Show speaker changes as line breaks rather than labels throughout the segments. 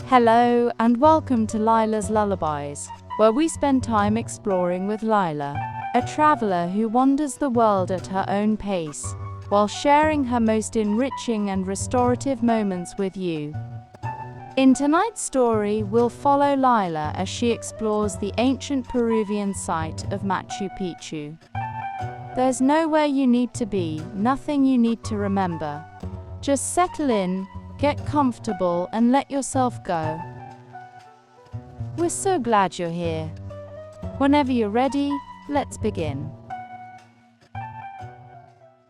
Hello and welcome to Lyla's Lullabies, where we spend time exploring with Lyla, a traveler who wanders the world at her own pace, while sharing her most enriching and restorative moments with you. In tonight's story, we'll follow Lyla as she explores the ancient Peruvian site of Machu Picchu. There's nowhere you need to be, nothing you need to remember. Just settle in, get comfortable, and let yourself go. We're so glad you're here. Whenever you're ready, let's begin.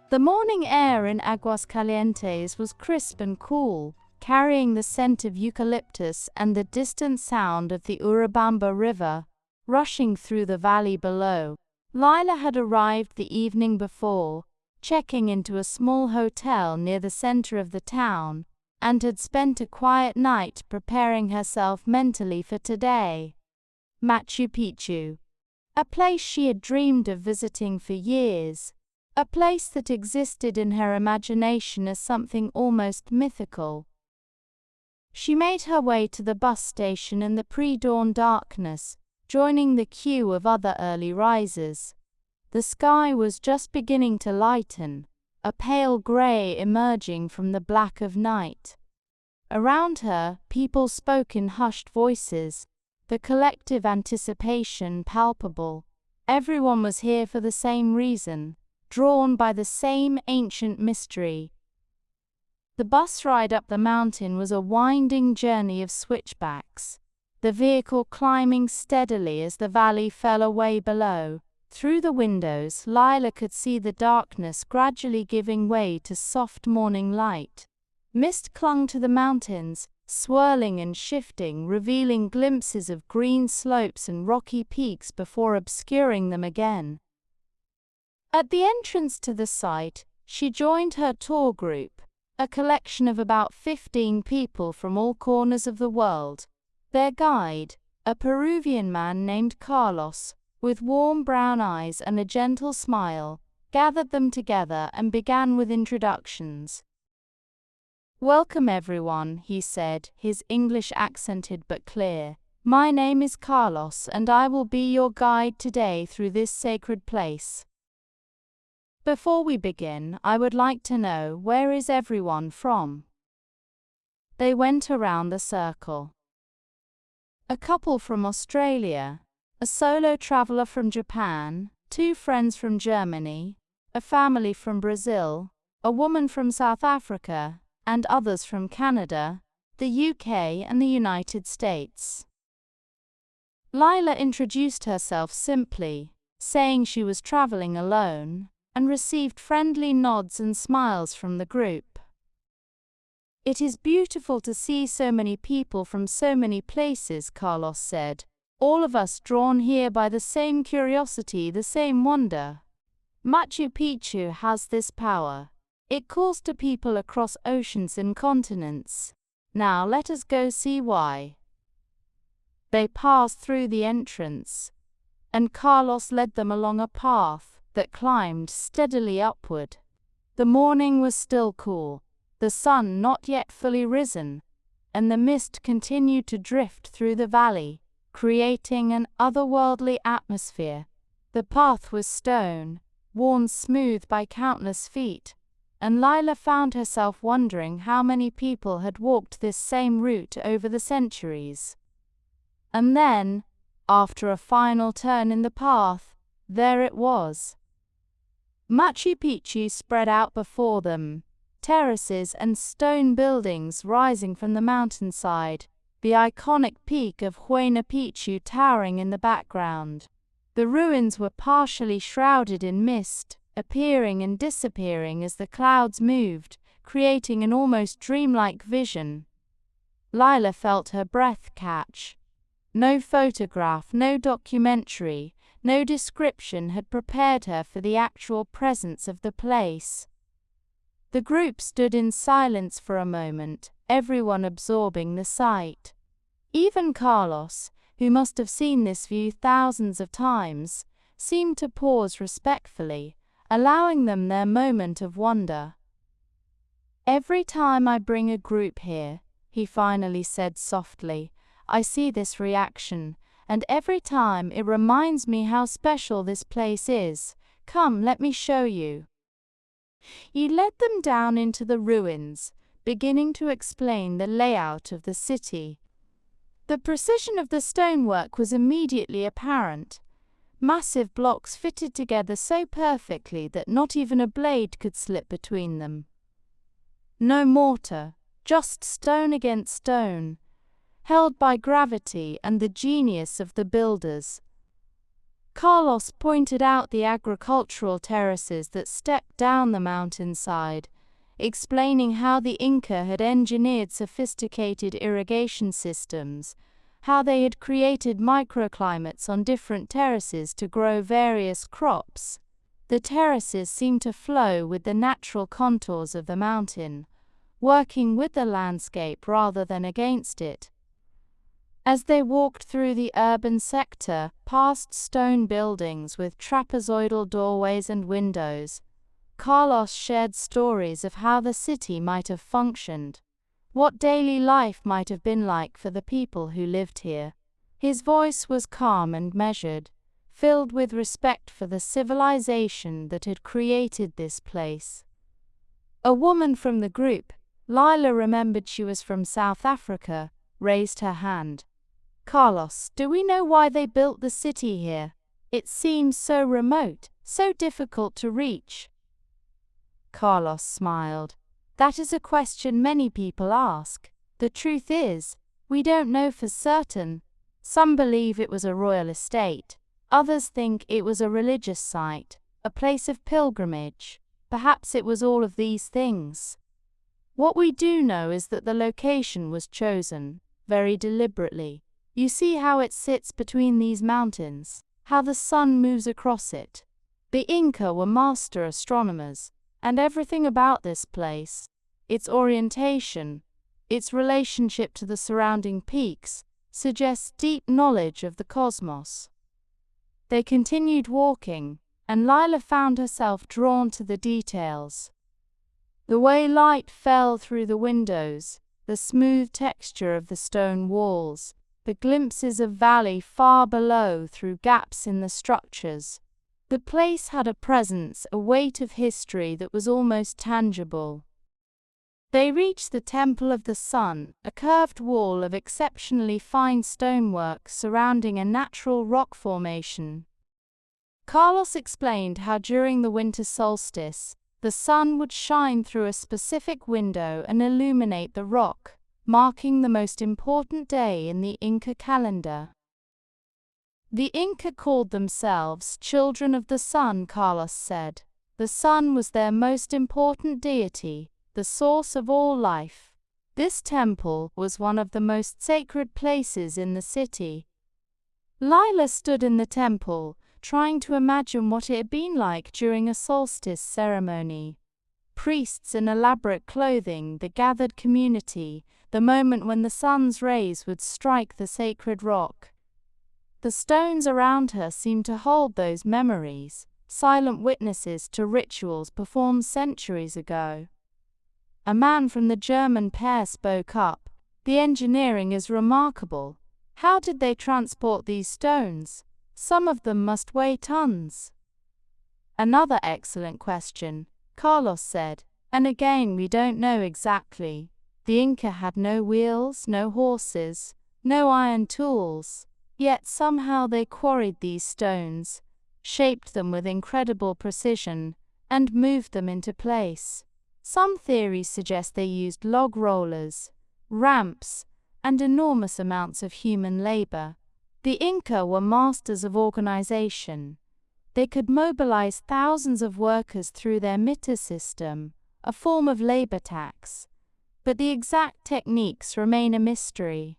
The morning air in Aguascalientes was crisp and cool, carrying the scent of eucalyptus and the distant sound of the Urubamba River rushing through the valley below. Lyla had arrived the evening before, checking into a small hotel near the center of the town, and had spent a quiet night preparing herself mentally for today. Machu Picchu, a place she had dreamed of visiting for years, a place that existed in her imagination as something almost mythical. She made her way to the bus station in the pre-dawn darkness, joining the queue of other early risers. The sky was just beginning to lighten, a pale gray emerging from the black of night. Around her, people spoke in hushed voices, the collective anticipation palpable. Everyone was here for the same reason, drawn by the same ancient mystery. The bus ride up the mountain was a winding journey of switchbacks, the vehicle climbing steadily as the valley fell away below. Through the windows, Lyla could see the darkness gradually giving way to soft morning light. Mist clung to the mountains, swirling and shifting, revealing glimpses of green slopes and rocky peaks before obscuring them again. At the entrance to the site, she joined her tour group, a collection of about 15 people from all corners of the world. Their guide, a Peruvian man named Carlos, with warm brown eyes and a gentle smile, gathered them together and began with introductions. "Welcome everyone," he said, his English accented but clear. "My name is Carlos and I will be your guide today through this sacred place. Before we begin, I would like to know, where is everyone from?" They went around the circle. A couple from Australia, a solo traveler from Japan, 2 friends from Germany, a family from Brazil, a woman from South Africa, and others from Canada, the UK, and the United States. Lyla introduced herself simply, saying she was traveling alone, and received friendly nods and smiles from the group. "It is beautiful to see so many people from so many places," Carlos said, "all of us drawn here by the same curiosity, the same wonder. Machu Picchu has this power. It calls to people across oceans and continents. Now let us go see why." They passed through the entrance, and Carlos led them along a path that climbed steadily upward. The morning was still cool, the sun not yet fully risen, and the mist continued to drift through the valley, creating an otherworldly atmosphere. The path was stone, worn smooth by countless feet, and Lyla found herself wondering how many people had walked this same route over the centuries. And then, after a final turn in the path, there it was. Machu Picchu spread out before them, terraces and stone buildings rising from the mountainside, the iconic peak of Huayna Picchu towering in the background. The ruins were partially shrouded in mist, appearing and disappearing as the clouds moved, creating an almost dreamlike vision. Lyla felt her breath catch. No photograph, no documentary, no description had prepared her for the actual presence of the place. The group stood in silence for a moment, everyone absorbing the sight. Even Carlos, who must have seen this view thousands of times, seemed to pause respectfully, allowing them their moment of wonder. "Every time I bring a group here," he finally said softly. "I see this reaction, and every time it reminds me how special this place is. Come, let me show you." He led them down into the ruins, beginning to explain the layout of the city. The precision of the stonework was immediately apparent. Massive blocks fitted together so perfectly that not even a blade could slip between them. No mortar, just stone against stone, held by gravity and the genius of the builders. Carlos pointed out the agricultural terraces that stepped down the mountainside, explaining how the Inca had engineered sophisticated irrigation systems, how they had created microclimates on different terraces to grow various crops. The terraces seemed to flow with the natural contours of the mountain, working with the landscape rather than against it. As they walked through the urban sector, past stone buildings with trapezoidal doorways and windows, Carlos shared stories of how the city might have functioned, what daily life might have been like for the people who lived here. His voice was calm and measured, filled with respect for the civilization that had created this place. A woman from the group, Lyla, remembered she was from South Africa, raised her hand. "Carlos, do we know why they built the city here? It seems so remote, so difficult to reach." Carlos smiled. "That is a question many people ask. The truth is, we don't know for certain. Some believe it was a royal estate. Others think it was a religious site, a place of pilgrimage. Perhaps it was all of these things. What we do know is that the location was chosen, very deliberately. You see how it sits between these mountains, how the sun moves across it. The Inca were master astronomers, and everything about this place, its orientation, its relationship to the surrounding peaks, suggests deep knowledge of the cosmos." They continued walking, and Lyla found herself drawn to the details. The way light fell through the windows, the smooth texture of the stone walls, the glimpses of valley far below through gaps in the structures. The place had a presence, a weight of history that was almost tangible. They reached the Temple of the Sun, a curved wall of exceptionally fine stonework surrounding a natural rock formation. Carlos explained how during the winter solstice, the sun would shine through a specific window and illuminate the rock, marking the most important day in the Inca calendar. The Inca called themselves children of the sun, Carlos said. The sun was their most important deity, the source of all life. This temple was one of the most sacred places in the city. Lyla stood in the temple, trying to imagine what it had been like during a solstice ceremony. Priests in elaborate clothing, the gathered community, the moment when the sun's rays would strike the sacred rock. The stones around her seemed to hold those memories, silent witnesses to rituals performed centuries ago. A man from the German pair spoke up. "The engineering is remarkable. How did they transport these stones? Some of them must weigh tons." "Another excellent question," Carlos said, "and again we don't know exactly. The Inca had no wheels, no horses, no iron tools. Yet somehow they quarried these stones, shaped them with incredible precision, and moved them into place. Some theories suggest they used log rollers, ramps, and enormous amounts of human labor. The Inca were masters of organization. They could mobilize thousands of workers through their mita system, a form of labor tax. But the exact techniques remain a mystery."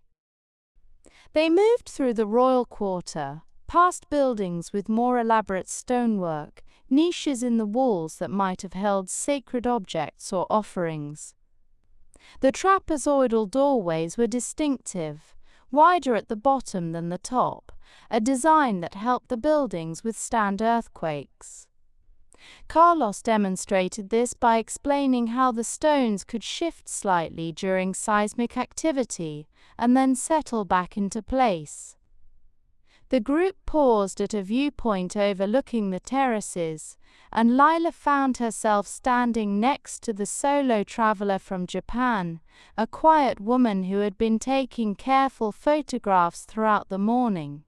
They moved through the royal quarter, past buildings with more elaborate stonework, niches in the walls that might have held sacred objects or offerings. The trapezoidal doorways were distinctive, wider at the bottom than the top, a design that helped the buildings withstand earthquakes. Carlos demonstrated this by explaining how the stones could shift slightly during seismic activity and then settle back into place. The group paused at a viewpoint overlooking the terraces, and Lyla found herself standing next to the solo traveler from Japan, a quiet woman who had been taking careful photographs throughout the morning.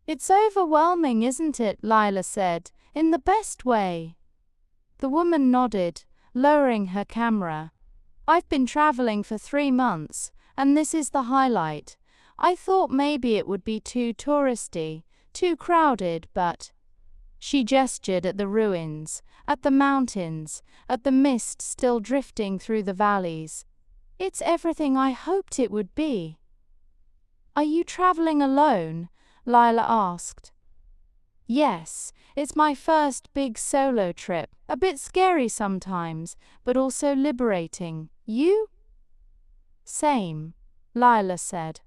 "It's overwhelming, isn't it?" Lyla said, "in the best way." The woman nodded, lowering her camera. "I've been traveling for 3 months, and this is the highlight. I thought maybe it would be too touristy, too crowded, but—" She gestured at the ruins, at the mountains, at the mist still drifting through the valleys. "It's everything I hoped it would be." "Are you traveling alone?" Lyla asked. "Yes, it's my first big solo trip. A bit scary sometimes, but also liberating. You?" "Same," Lyla said.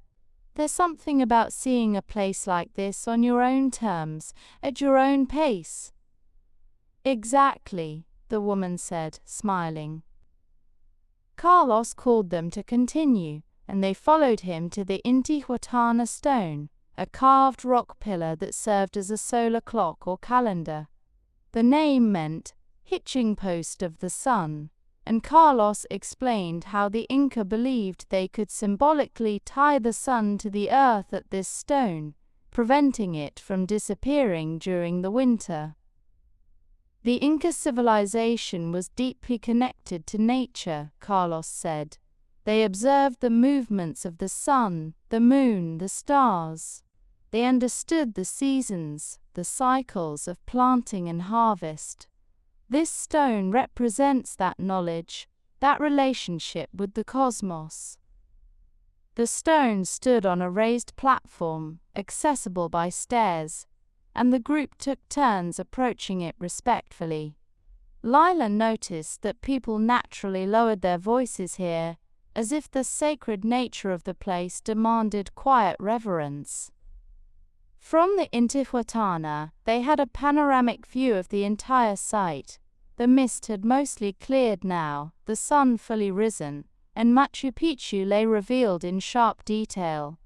"There's something about seeing a place like this on your own terms, at your own pace." "Exactly," the woman said, smiling. Carlos called them to continue, and they followed him to the Intihuatana stone, a carved rock pillar that served as a solar clock or calendar. The name meant hitching post of the sun, and Carlos explained how the Inca believed they could symbolically tie the sun to the earth at this stone, preventing it from disappearing during the winter. The Inca civilization was deeply connected to nature, Carlos said. They observed the movements of the sun, the moon, the stars. They understood the seasons, the cycles of planting and harvest. This stone represents that knowledge, that relationship with the cosmos. The stone stood on a raised platform, accessible by stairs, and the group took turns approaching it respectfully. Lyla noticed that people naturally lowered their voices here, as if the sacred nature of the place demanded quiet reverence. From the Intihuatana, they had a panoramic view of the entire site. The mist had mostly cleared now, the sun fully risen, and Machu Picchu lay revealed in sharp detail.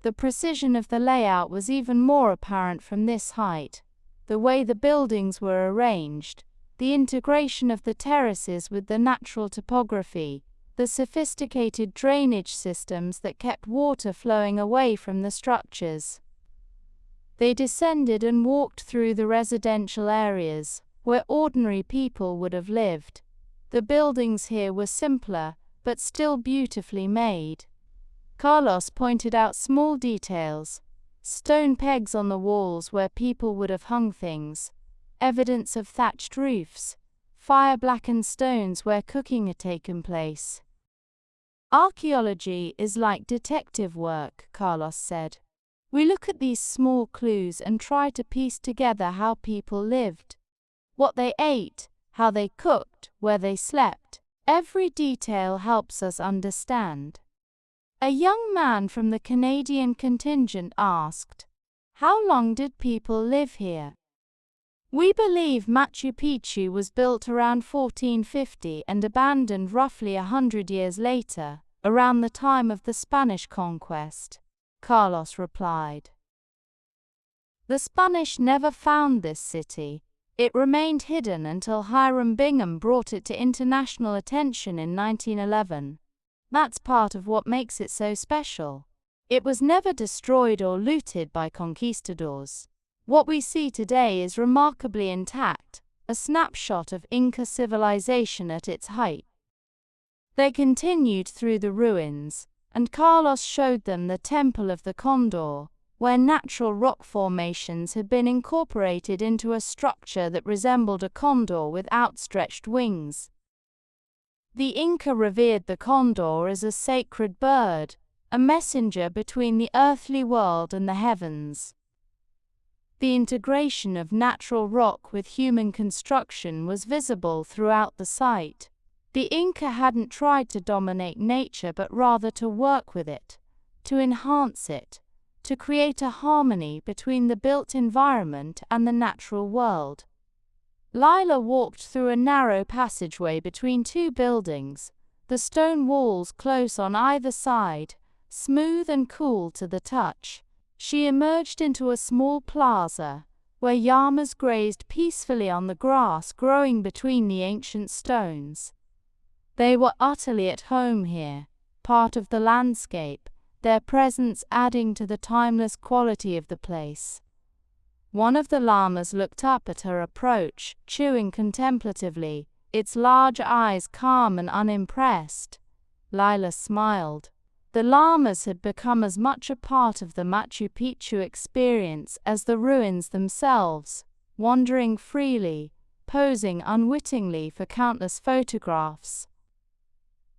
The precision of the layout was even more apparent from this height. The way the buildings were arranged, the integration of the terraces with the natural topography, the sophisticated drainage systems that kept water flowing away from the structures. They descended and walked through the residential areas, where ordinary people would have lived. The buildings here were simpler, but still beautifully made. Carlos pointed out small details: stone pegs on the walls where people would have hung things, evidence of thatched roofs, fire-blackened stones where cooking had taken place. "Archaeology is like detective work," Carlos said. "We look at these small clues and try to piece together how people lived, what they ate, how they cooked, where they slept. Every detail helps us understand." A young man from the Canadian contingent asked, "How long did people live here?" "We believe Machu Picchu was built around 1450 and abandoned roughly 100 years later, around the time of the Spanish conquest," Carlos replied. The Spanish never found this city. It remained hidden until Hiram Bingham brought it to international attention in 1911. That's part of what makes it so special. It was never destroyed or looted by conquistadors. What we see today is remarkably intact, a snapshot of Inca civilization at its height. They continued through the ruins, and Carlos showed them the Temple of the Condor, where natural rock formations had been incorporated into a structure that resembled a condor with outstretched wings. The Inca revered the condor as a sacred bird, a messenger between the earthly world and the heavens. The integration of natural rock with human construction was visible throughout the site. The Inca hadn't tried to dominate nature but rather to work with it, to enhance it, to create a harmony between the built environment and the natural world. Lyla walked through a narrow passageway between two buildings, the stone walls close on either side, smooth and cool to the touch. She emerged into a small plaza, where llamas grazed peacefully on the grass growing between the ancient stones. They were utterly at home here, part of the landscape, their presence adding to the timeless quality of the place. One of the llamas looked up at her approach, chewing contemplatively, its large eyes calm and unimpressed. Lyla smiled. The llamas had become as much a part of the Machu Picchu experience as the ruins themselves, wandering freely, posing unwittingly for countless photographs.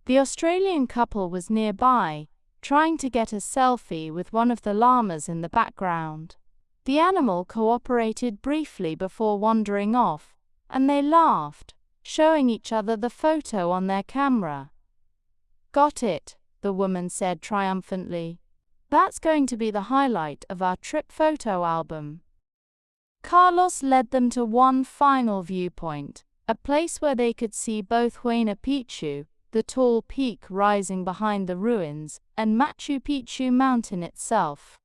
The Australian couple was nearby, trying to get a selfie with one of the llamas in the background. The animal cooperated briefly before wandering off, and they laughed, showing each other the photo on their camera. "Got it," the woman said triumphantly. "That's going to be the highlight of our trip photo album." Carlos led them to one final viewpoint, a place where they could see both Huayna Picchu, the tall peak rising behind the ruins, and Machu Picchu mountain itself.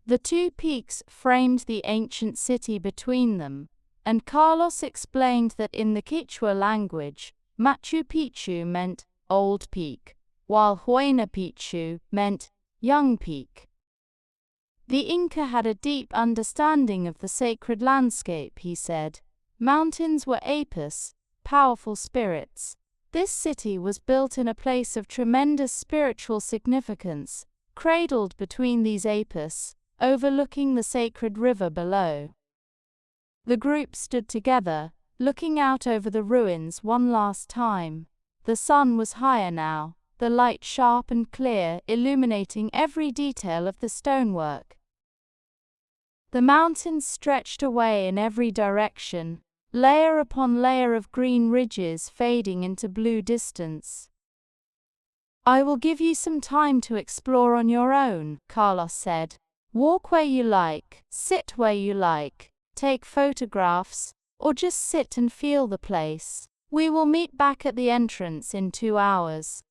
The two peaks framed the ancient city between them, and Carlos explained that in the Quechua language, Machu Picchu meant old peak, while Huayna Picchu meant young peak. The Inca had a deep understanding of the sacred landscape, he said. Mountains were apis, powerful spirits. This city was built in a place of tremendous spiritual significance, cradled between these apis, overlooking the sacred river below. The group stood together, looking out over the ruins one last time. The sun was higher now, the light sharp and clear, illuminating every detail of the stonework. The mountains stretched away in every direction, layer upon layer of green ridges fading into blue distance. "I will give you some time to explore on your own," Carlos said. "Walk where you like, sit where you like, take photographs, or just sit and feel the place. We will meet back at the entrance in 2 hours."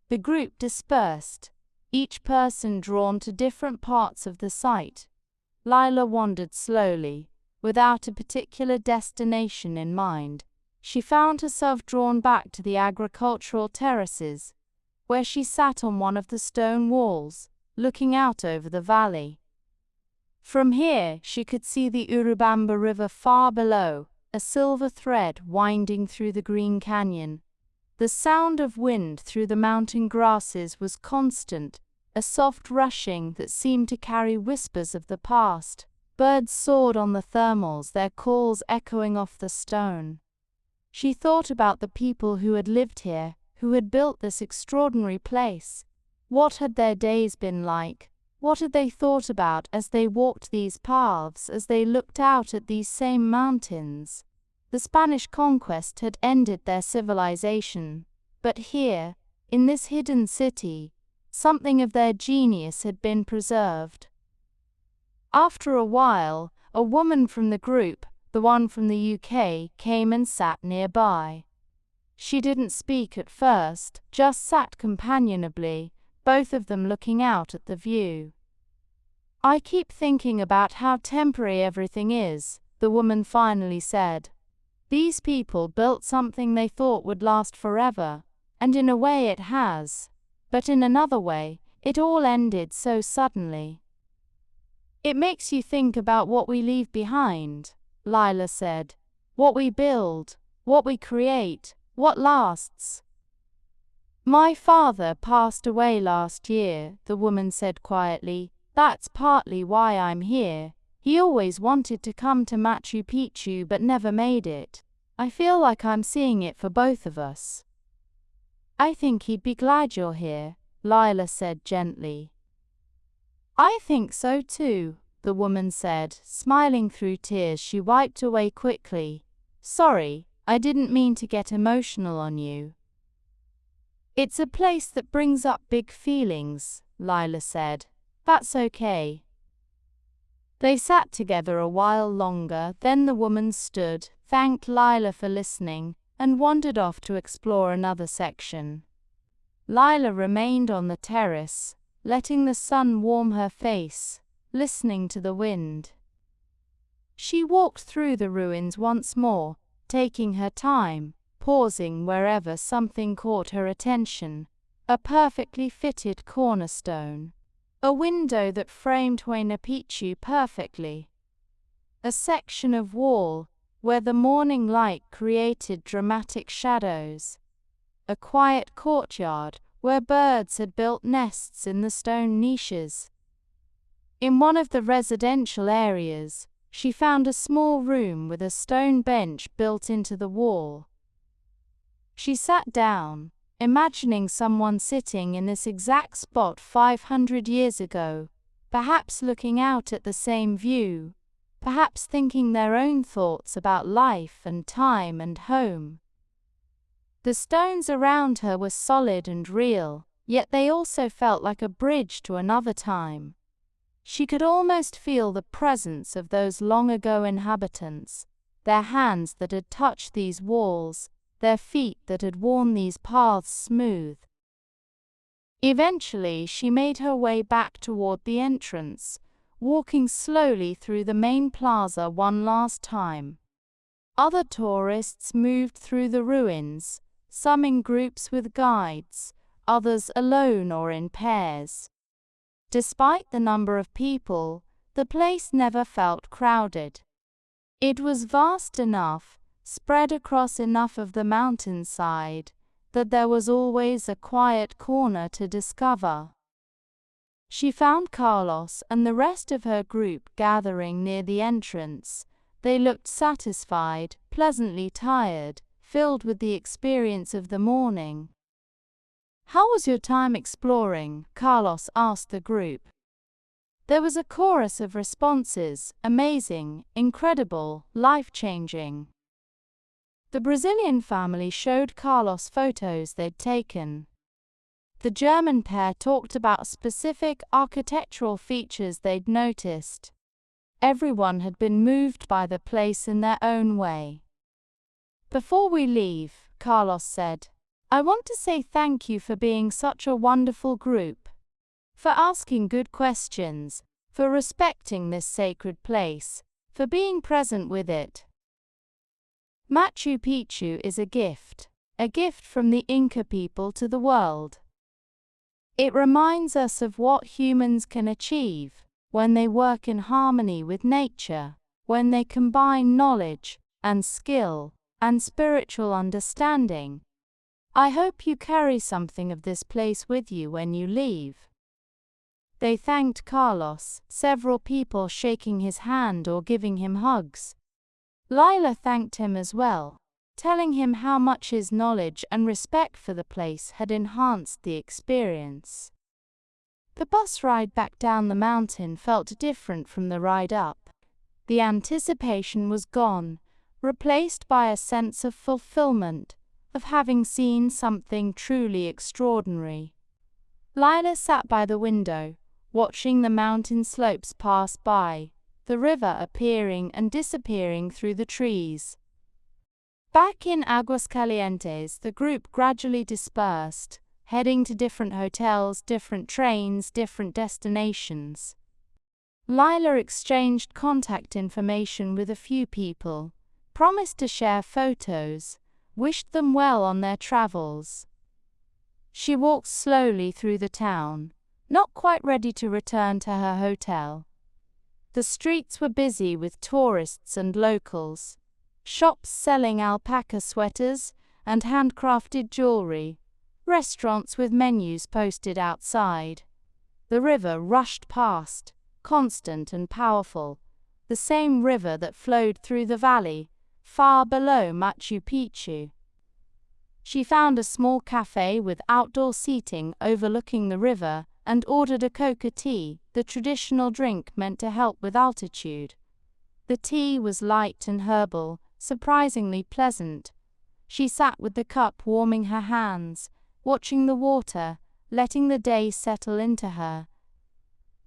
The group dispersed, each person drawn to different parts of the site. Lyla wandered slowly, without a particular destination in mind. She found herself drawn back to the agricultural terraces, where she sat on one of the stone walls, looking out over the valley. From here, she could see the Urubamba River far below, a silver thread winding through the green canyon. The sound of wind through the mountain grasses was constant, a soft rushing that seemed to carry whispers of the past. Birds soared on the thermals, their calls echoing off the stone. She thought about the people who had lived here, who had built this extraordinary place. What had their days been like? What had they thought about as they walked these paths, as they looked out at these same mountains? The Spanish conquest had ended their civilization, but here, in this hidden city, something of their genius had been preserved. After a while, a woman from the group, the one from the UK, came and sat nearby. She didn't speak at first, just sat companionably, both of them looking out at the view. "I keep thinking about how temporary everything is," the woman finally said. "These people built something they thought would last forever, and in a way it has. But in another way, it all ended so suddenly." "It makes you think about what we leave behind," Lyla said. "What we build, what we create, what lasts." "My father passed away last year," the woman said quietly. "That's partly why I'm here. He always wanted to come to Machu Picchu but never made it. I feel like I'm seeing it for both of us." "I think he'd be glad you're here," Lyla said gently. "I think so too," the woman said, smiling through tears she wiped away quickly. "Sorry, I didn't mean to get emotional on you." "It's a place that brings up big feelings," Lyla said. "That's okay." They sat together a while longer, then the woman stood, thanked Lyla for listening, and wandered off to explore another section. Lyla remained on the terrace, letting the sun warm her face, listening to the wind. She walked through the ruins once more, taking her time, pausing wherever something caught her attention. A perfectly fitted cornerstone. A window that framed Machu Picchu perfectly. A section of wall where the morning light created dramatic shadows. A quiet courtyard where birds had built nests in the stone niches. In one of the residential areas, she found a small room with a stone bench built into the wall. She sat down, imagining someone sitting in this exact spot 500 years ago, perhaps looking out at the same view, perhaps thinking their own thoughts about life and time and home. The stones around her were solid and real, yet they also felt like a bridge to another time. She could almost feel the presence of those long-ago inhabitants, their hands that had touched these walls, their feet that had worn these paths smooth. Eventually, she made her way back toward the entrance, walking slowly through the main plaza one last time. Other tourists moved through the ruins, some in groups with guides, others alone or in pairs. Despite the number of people, the place never felt crowded. It was vast enough, spread across enough of the mountainside, that there was always a quiet corner to discover. She found Carlos and the rest of her group gathering near the entrance. They looked satisfied, pleasantly tired, filled with the experience of the morning. "How was your time exploring?" Carlos asked the group. There was a chorus of responses: amazing, incredible, life-changing. The Brazilian family showed Carlos photos they'd taken. The German pair talked about specific architectural features they'd noticed. Everyone had been moved by the place in their own way. "Before we leave," Carlos said, "I want to say thank you for being such a wonderful group, for asking good questions, for respecting this sacred place, for being present with it." Machu Picchu is a gift from the Inca people to the world. It reminds us of what humans can achieve when they work in harmony with nature, when they combine knowledge and skill and spiritual understanding. I hope you carry something of this place with you when you leave. They thanked Carlos, several people shaking his hand or giving him hugs. Lyla thanked him as well, telling him how much his knowledge and respect for the place had enhanced the experience. The bus ride back down the mountain felt different from the ride up. The anticipation was gone, replaced by a sense of fulfillment, of having seen something truly extraordinary. Lyla sat by the window, watching the mountain slopes pass by, the river appearing and disappearing through the trees. Back in Aguascalientes, the group gradually dispersed, heading to different hotels, different trains, different destinations. Lyla exchanged contact information with a few people, promised to share photos, wished them well on their travels. She walked slowly through the town, not quite ready to return to her hotel. The streets were busy with tourists and locals, shops selling alpaca sweaters and handcrafted jewelry, restaurants with menus posted outside. The river rushed past, constant and powerful, the same river that flowed through the valley, far below Machu Picchu. She found a small cafe with outdoor seating overlooking the river and ordered a coca tea, the traditional drink meant to help with altitude. The tea was light and herbal, surprisingly pleasant. She sat with the cup warming her hands, watching the water, letting the day settle into her.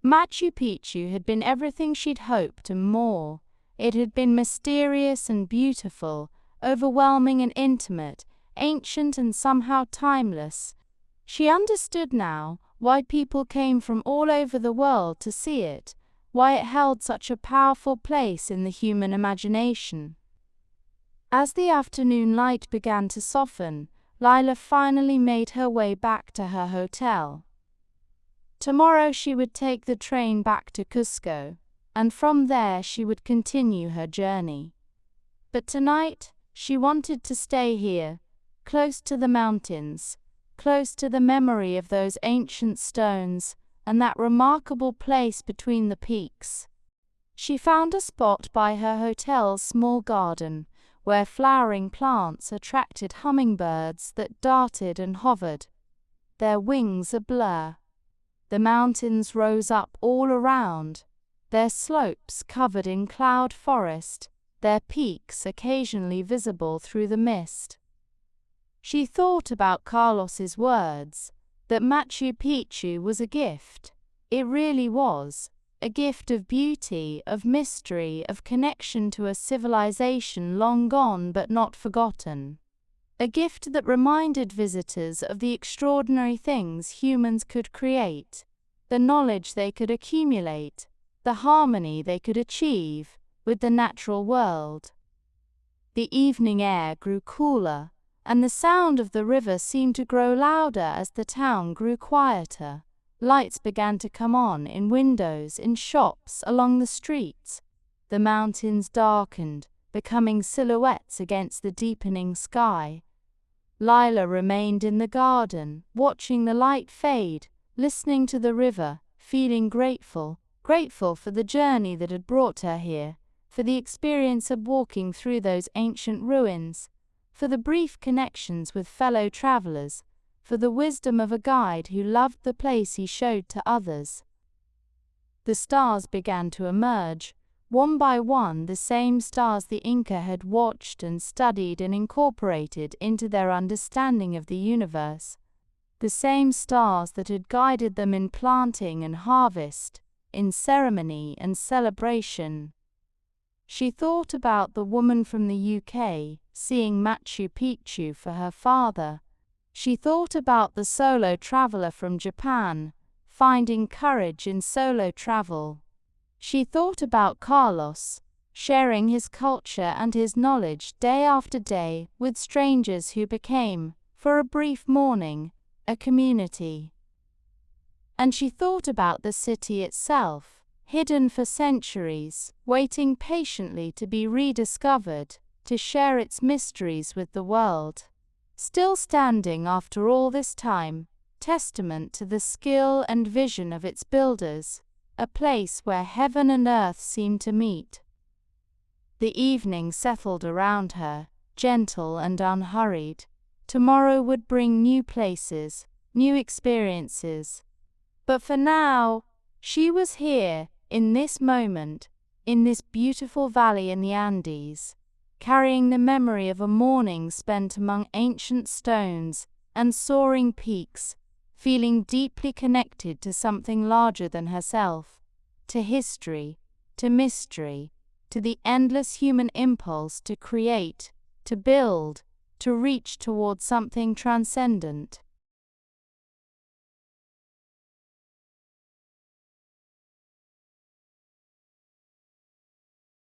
Machu Picchu had been everything she'd hoped and more. It had been mysterious and beautiful, overwhelming and intimate, ancient and somehow timeless. She understood now why people came from all over the world to see it, why it held such a powerful place in the human imagination. As the afternoon light began to soften, Lyla finally made her way back to her hotel. Tomorrow she would take the train back to Cusco, and from there she would continue her journey. But tonight, she wanted to stay here, close to the mountains, close to the memory of those ancient stones and that remarkable place between the peaks. She found a spot by her hotel's small garden, where flowering plants attracted hummingbirds that darted and hovered, their wings a blur. The mountains rose up all around, their slopes covered in cloud forest, their peaks occasionally visible through the mist. She thought about Carlos's words, that Machu Picchu was a gift. It really was, a gift of beauty, of mystery, of connection to a civilization long gone but not forgotten. A gift that reminded visitors of the extraordinary things humans could create, the knowledge they could accumulate, the harmony they could achieve with the natural world. The evening air grew cooler, and the sound of the river seemed to grow louder as the town grew quieter. Lights began to come on in windows, in shops, along the streets. The mountains darkened, becoming silhouettes against the deepening sky. Lyla remained in the garden, watching the light fade, listening to the river, feeling grateful for the journey that had brought her here, for the experience of walking through those ancient ruins, for the brief connections with fellow travelers, for the wisdom of a guide who loved the place he showed to others. The stars began to emerge, one by one, the same stars the Inca had watched and studied and incorporated into their understanding of the universe, the same stars that had guided them in planting and harvest, in ceremony and celebration. She thought about the woman from the UK, seeing Machu Picchu for her father. She thought about the solo traveler from Japan, finding courage in solo travel. She thought about Carlos, sharing his culture and his knowledge day after day with strangers who became, for a brief morning, a community. And she thought about the city itself, hidden for centuries, waiting patiently to be rediscovered, to share its mysteries with the world. Still standing after all this time, testament to the skill and vision of its builders, a place where heaven and earth seemed to meet. The evening settled around her, gentle and unhurried. Tomorrow would bring new places, new experiences. But for now, she was here, in this moment, in this beautiful valley in the Andes, carrying the memory of a morning spent among ancient stones and soaring peaks, feeling deeply connected to something larger than herself, to history, to mystery, to the endless human impulse to create, to build, to reach toward something transcendent.